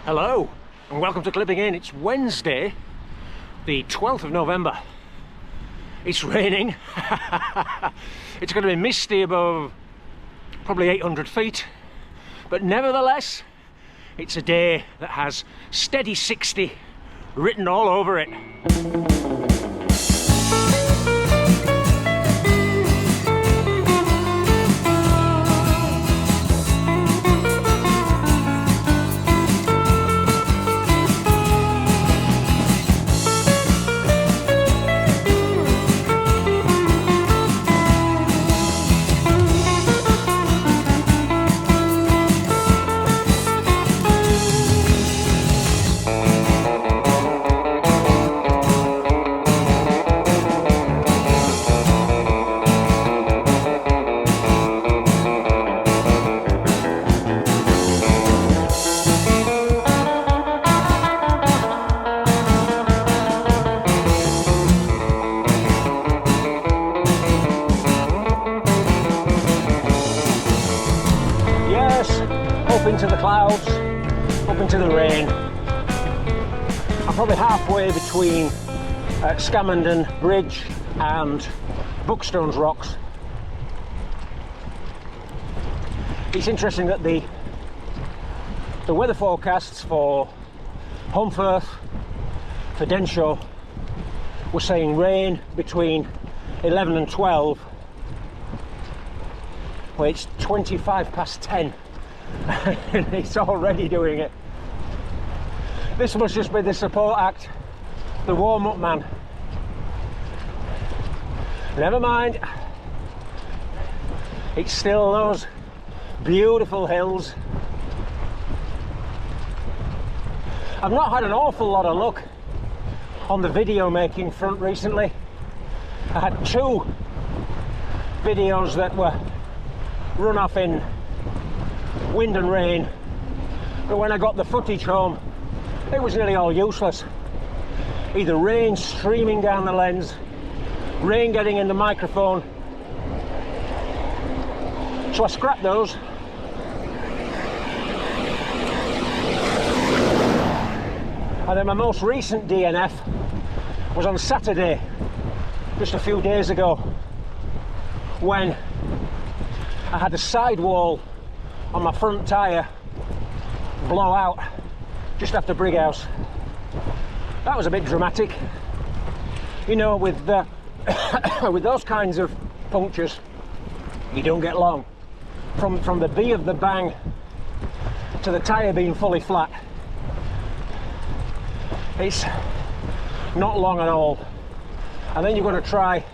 Hello and welcome to Clipping In. It's Wednesday, the 12th of November. It's raining. It's going to be misty above probably 800 feet, but nevertheless, it's a day that has steady 60 written all over it. Up into the clouds, up into the rain. I'm probably halfway between Scamandon Bridge and Buckstones Rocks. It's interesting that the weather forecasts for Holmfirth, for Denshaw, were saying rain between 11 and 12. Well, it's 25 past 10. And it's already doing it. This must just be the support act, the warm-up man. Never mind, it's still those beautiful hills. I've not had an awful lot of luck on the video making front recently. I had 2 videos that were run off in wind and rain, but when I got the footage home, it was nearly all useless. Either rain streaming down the lens, rain getting in the microphone. So I scrapped those. And then my most recent DNF was on Saturday, just a few days ago, when I had a sidewall on my front tyre blow out just after Brighouse. That was a bit dramatic. You know, with with those kinds of punctures, you don't get long. From the B of the bang to the tyre being fully flat, it's not long at all. And then you've got to try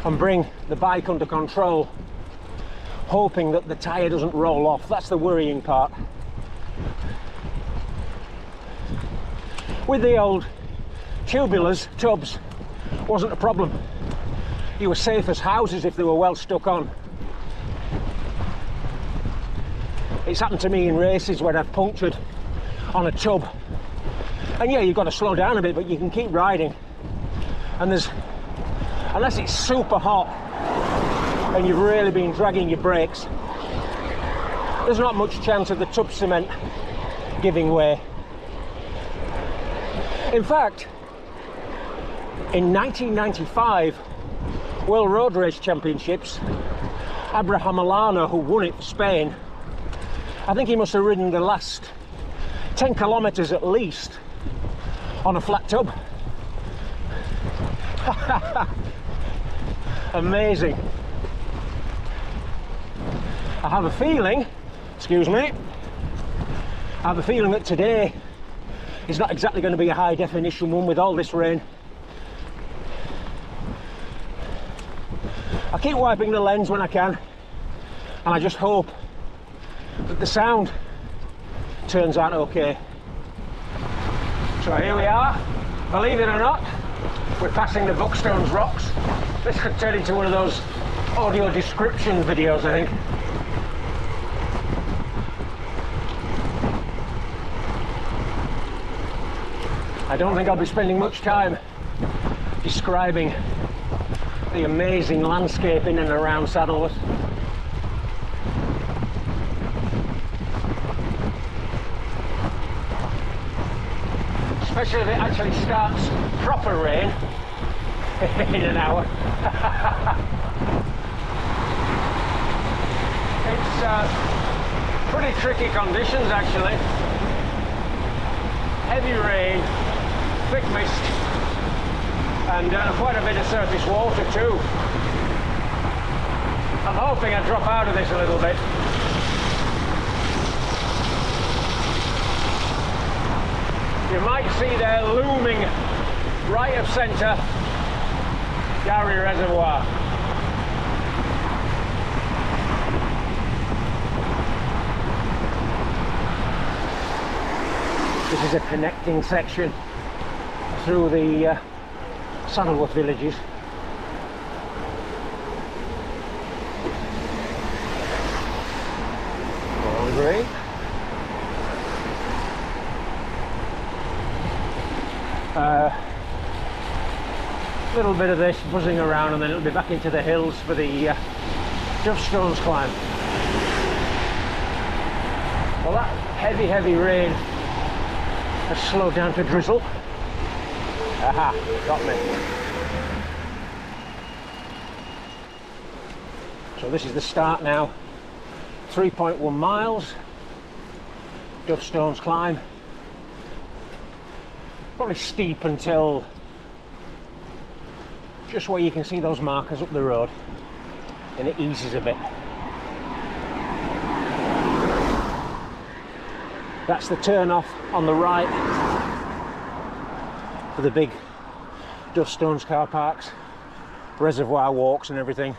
and bring the bike under control, hoping that the tyre doesn't roll off. That's the worrying part. With the old tubulars, tubs, wasn't a problem. You were safe as houses if they were well stuck on. It's happened to me in races where I've punctured on a tub. And yeah, you've got to slow down a bit, but you can keep riding. And unless it's super hot and you've really been dragging your brakes, there's not much chance of the tub cement giving way. In fact, in 1995 World Road Race Championships, Abraham Milano, who won it for Spain, I think he must have ridden the last 10 kilometers at least on a flat tub. Amazing. I have a feeling, excuse me, I have a feeling that today is not exactly going to be a high definition one with all this rain. I keep wiping the lens when I can, and I just hope that the sound turns out okay. So here we are, believe it or not, we're passing the Buckstones Rocks. This could turn into one of those audio description videos, I think. I don't think I'll be spending much time describing the amazing landscape in and around Saddleworth. especially if it actually starts proper rain in an hour. It's pretty tricky conditions actually. Heavy rain, thick mist, and quite a bit of surface water too. I'm hoping I drop out of this a little bit. You might see there looming right of centre, Gary Reservoir. This is a connecting section through the Saddleworth villages. All great. Little bit of this buzzing around, and then it'll be back into the hills for the Dovestones climb. Well, that heavy rain has slowed down to drizzle. Aha, got me. So this is the start now. 3.1 miles, Dovestones climb. Probably steep until just where you can see those markers up the road, and it eases a bit. That's the turn off on the right for the big Dovestones car parks, reservoir walks and everything.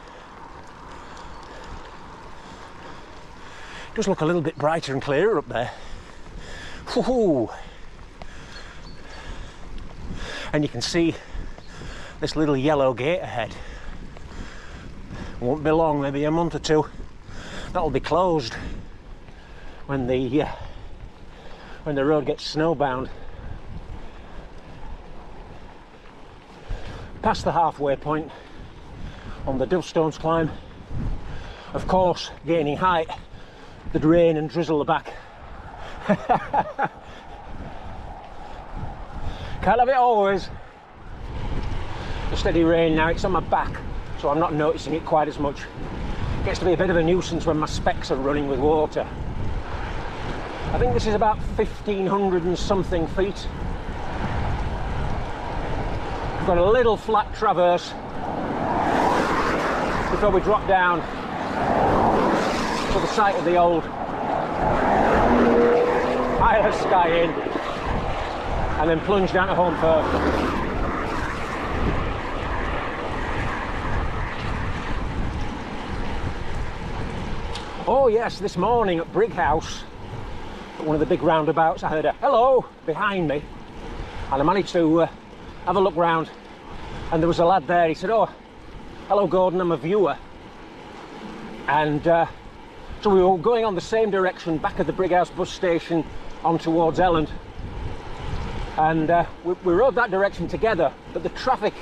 It does look a little bit brighter and clearer up there. Woohoo! And you can see this little yellow gate ahead. Won't be long, maybe a month or two, that'll be closed when the road gets snowbound. Past the halfway point on the Dovestones climb. Of course, gaining height, the rain and drizzle are back. Can't have it always. The steady rain now, it's on my back, so I'm not noticing it quite as much. It gets to be a bit of a nuisance when my specs are running with water. I think this is about 1,500 and something feet. We've got a little flat traverse before we drop down to the site of the old Isle of Skye Inn, and then plunge down to Home Firth. Oh yes, this morning at Brighouse, at one of the big roundabouts, I heard a hello behind me, and I managed to have a look round, and there was a lad there. He said, "Oh, hello Gordon, I'm a viewer." And so we were going on the same direction back at the Brighouse bus station on towards Elland, and we rode that direction together, but the traffic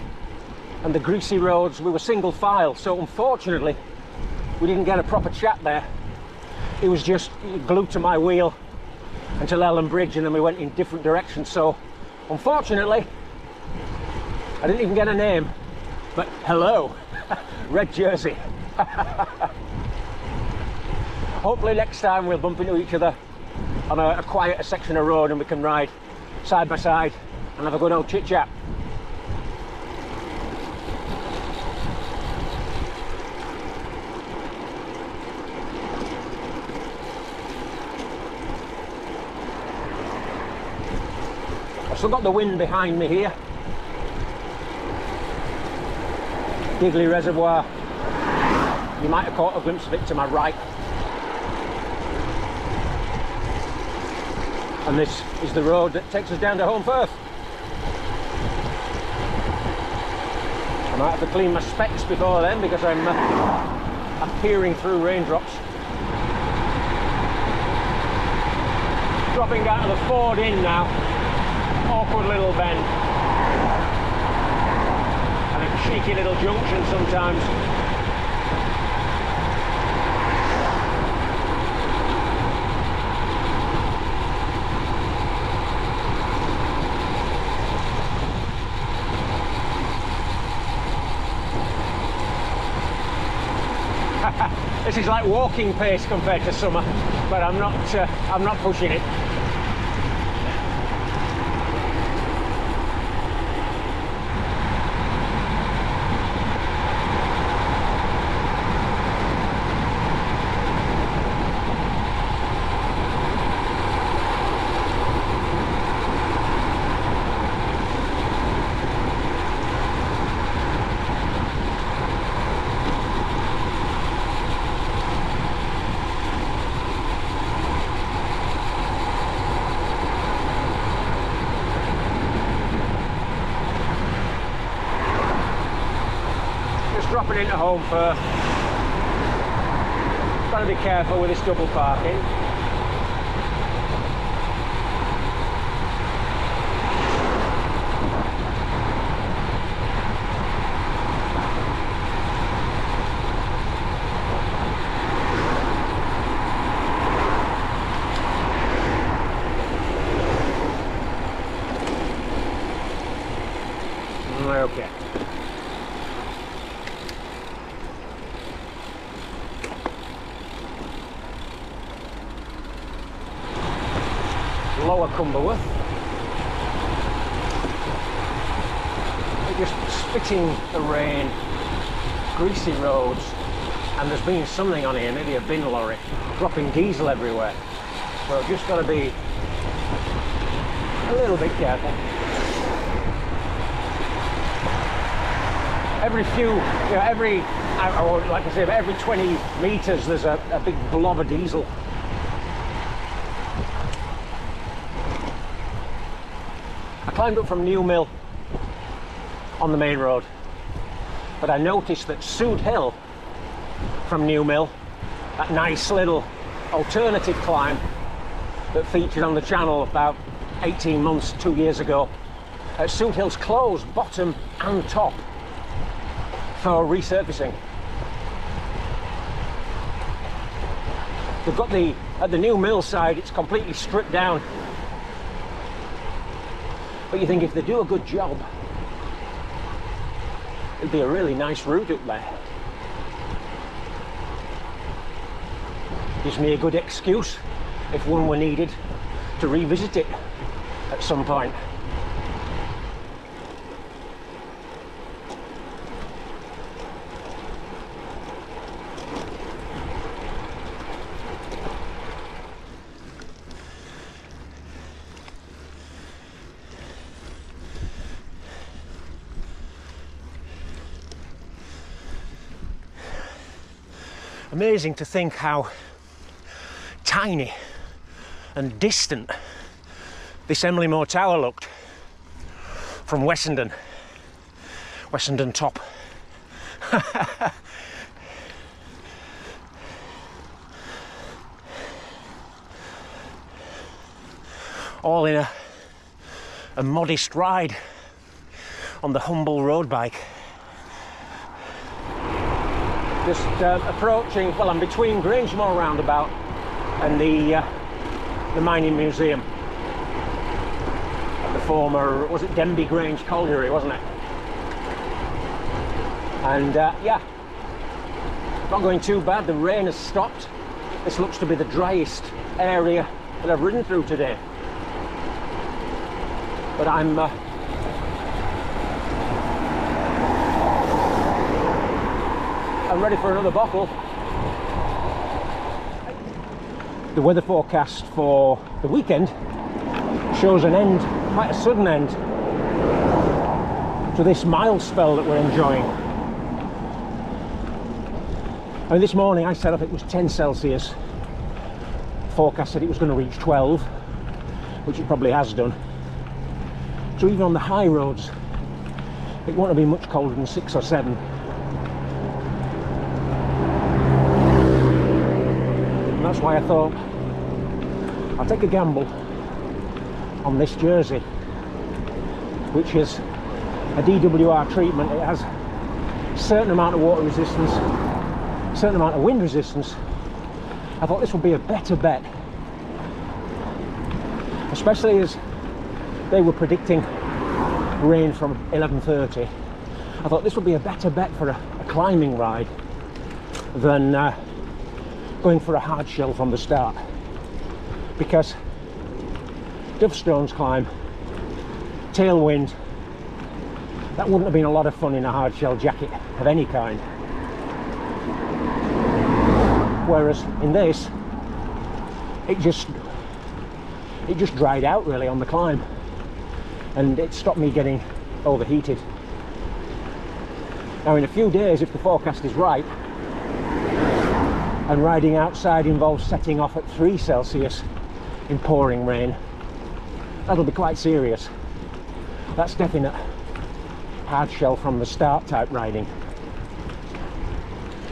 and the greasy roads, we were single file, so unfortunately we didn't get a proper chat there. He was just glued to my wheel until Elland Bridge, and then we went in different directions. So unfortunately I didn't even get a name, but hello. Red jersey. Hopefully next time we'll bump into each other on a quieter section of road, and we can ride side by side and have a good old chit chat. I've still got the wind behind me here. Digley Reservoir. You might have caught a glimpse of it to my right. And this is the road that takes us down to Home Firth. I might have to clean my specs before then, because I'm peering through raindrops. Dropping out of the Ford Inn now. Awkward little bend. And a cheeky little junction sometimes. is like walking pace compared to summer, but I'm not pushing it. Dropping into home first. Got to be careful with this double parking. Okay. Lower Cumberworth. We're just spitting the rain, greasy roads, and there's been something on here, maybe a bin lorry, dropping diesel everywhere. So I've just got to be a little bit careful. Every few, like I say, every 20 metres there's a big blob of diesel. I climbed up from New Mill on the main road, but I noticed that Sood Hill from New Mill, that nice little alternative climb that featured on the channel about 18 months, 2 years ago, Sood Hill's closed bottom and top for resurfacing. They've got at the New Mill side, it's completely stripped down. But you think if they do a good job, it'd be a really nice route up there. Gives me a good excuse, if one were needed, to revisit it at some point. Amazing to think how tiny and distant this Emily Moore Tower looked from Wessendon Top. All in a modest ride on the humble road bike. Just approaching, well, I'm between Grangemore roundabout and the mining museum at the former, was it Denby Grange Colliery, wasn't it? And yeah, not going too bad. The rain has stopped. This looks to be the driest area that I've ridden through today. But I'm ready for another bottle. The weather forecast for the weekend shows an end, quite a sudden end, to this mild spell that we're enjoying. I mean, this morning I set up it was 10 Celsius. Forecast said it was going to reach 12, which it probably has done. So even on the high roads, it won't be much colder than 6 or 7. That's why I thought I'll take a gamble on this jersey, which is a DWR treatment. It has a certain amount of water resistance, a certain amount of wind resistance. I thought this would be a better bet, especially as they were predicting rain from 11:30. I thought this would be a better bet for a climbing ride than going for a hard shell from the start, because Dovestones climb, tailwind, that wouldn't have been a lot of fun in a hard shell jacket of any kind. Whereas in this, it just dried out really on the climb, and it stopped me getting overheated. Now in a few days, if the forecast is right, and riding outside involves setting off at 3 Celsius in pouring rain, that'll be quite serious. That's definite hard shell from the start type riding.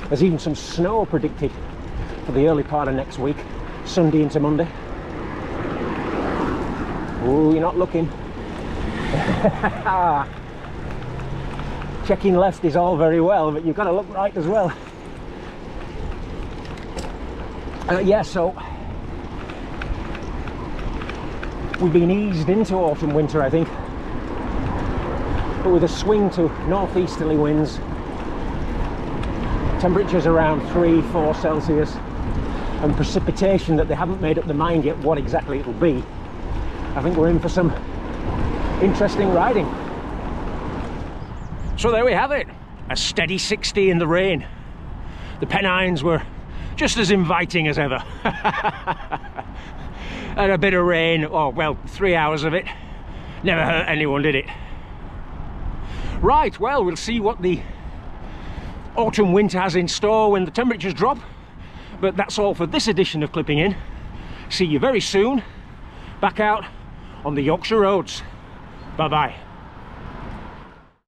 There's even some snow predicted for the early part of next week, Sunday into Monday. Oh, you're not looking. Checking left is all very well, but you've got to look right as well. Yeah, so we've been eased into autumn winter, I think, but with a swing to northeasterly winds, temperatures around 3-4 Celsius, and precipitation that they haven't made up their mind yet what exactly it'll be. I think we're in for some interesting riding. So there we have it, a steady 60 in the rain. The Pennines were just as inviting as ever. And a bit of rain, oh well, 3 hours of it, never hurt anyone, did it? Right, well, we'll see what the autumn winter has in store when the temperatures drop. But that's all for this edition of Clipping In. See you very soon, back out on the Yorkshire roads. Bye bye.